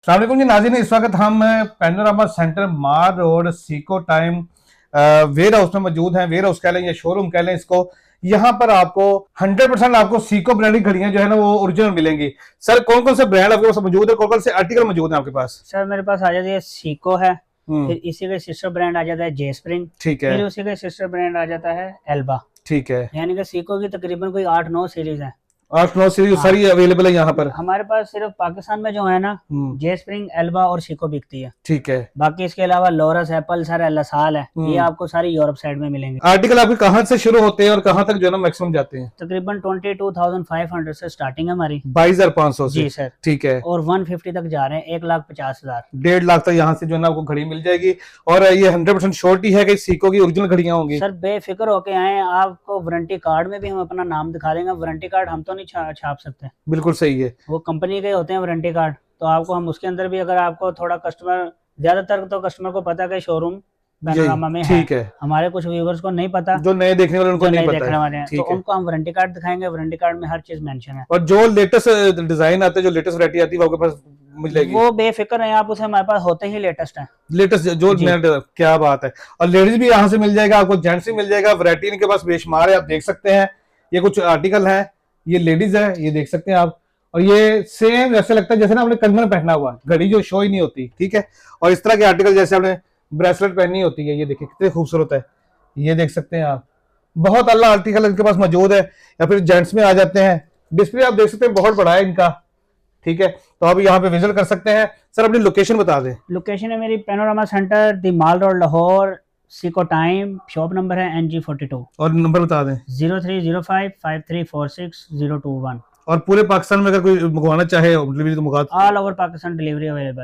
अस्सलाम वालेकुम जी नाज़रीन, इस वक्त हम पैनोरामा सेंटर मार रोड सीको टाइम वेयर हाउस में मौजूद हैं। वेयर हाउस कह लें या शोरूम कह लें इसको। यहाँ पर आपको 100% आपको सीको ब्रांड की घड़ियां जो है ना वो ओरिजिनल मिलेंगी। सर कौन कौन से ब्रांड आपके पास मौजूद है, कौन कौन से आर्टिकल मौजूद है आपके पास? सर मेरे पास आ जाती है सीको है, फिर इसी का सिस्टर ब्रांड आ जाता है जे स्प्रिंग, ठीक है, फिर उसी का सिस्टर ब्रांड आ जाता है एल्बा। ठीक है। यानी कि सीको की तकरीबन कोई 8-9 सीरीज है। 8-9 सीरीज हाँ, सारी अवेलेबल है यहाँ पर। हमारे पास सिर्फ पाकिस्तान में जो है ना जे स्प्रिंग, एल्बा और सीको बिकती है। ठीक है। बाकी इसके अलावा लोरस है, पल्सर है, लसाल है, ये आपको सारी यूरोप साइड में मिलेंगे। आर्टिकल आपके कहाँ से शुरू होते हैं और कहाँ तक जो है ना मैक्सिमम जाते हैं? तकरीबन 22,500 से स्टार्टिंग है हमारी। 22,500 से? जी सर। ठीक है। और 150 तक जा रहे हैं, 1,50,000। 1.5 लाख तक यहाँ से जो है ना आपको घड़ी मिल जाएगी। और ये 100% श्योरिटी है कि सीको की ओरिजिनल घड़ियां होंगी? सर बेफिक्र होके आए, आपको वारंटी कार्ड में भी हम अपना नाम दिखा देंगे। वारंटी कार्ड हम तो नहीं छाप सकते। बिल्कुल सही है। वो कंपनी के होते हैं वारंटी कार्ड, तो आपको हम उसके अंदर भी, अगर आपको थोड़ा कस्टमर, ज्यादातर तो कस्टमर को पता है कि शोरूम पैनोरामा में है। ठीक है। हमारे कुछ व्यूवर्स को नहीं पता, जो नए देखने वाले उनको नहीं पता देखने वाले हैं, तो है। उनको हम वारंटी कार्ड दिखाएंगे। वारंटी कार्ड में हर चीज मेंशन है। और जो लेटेस्ट डिजाइन आते हैं, जो लेटेस्ट वैरायटी आती है वो आपके पास मिलेगी? वो बेफिक्र है, आप उसे हमारे पास होते ही लेटेस्ट है। लेटेस्ट जो क्या बात है। और लेडीज भी यहाँ से मिल जाएगा आपको, जेंट्स भी मिल जाएगा। वैरायटी इनके पास बेशुमार है, आप देख सकते हैं। ये कुछ आर्टिकल है, ये लेडीज है, ये देख सकते हैं आप। और ये सेम ऐसे लगता है जैसे ना आपने कंगन पहना हुआ, घड़ी जो शो ही नहीं होती। ठीक है। और इस तरह के आर्टिकल जैसे आपने ब्रेसलेट पहनी होती है, ये देखिए कितने खूबसूरत है, ये देख सकते हैं आप। बहुत अल्लाह आर्टिकल इनके पास मौजूद है। या फिर जेंट्स में आ जाते हैं। डिस्प्ले आप देख सकते हैं बहुत बड़ा है इनका। ठीक है, तो आप यहाँ पे विजिट कर सकते हैं। सर अपनी लोकेशन बता दें। लोकेशन है मेरी Panorama Centre, the Mall Road, Lahore, Seiko time. Shop number है NG42। और नंबर बता दें। 03055346 021। और पूरे पाकिस्तान में अगर कोई मंगवाना चाहे डिलीवरी तो मंगा all over Pakistan delivery available.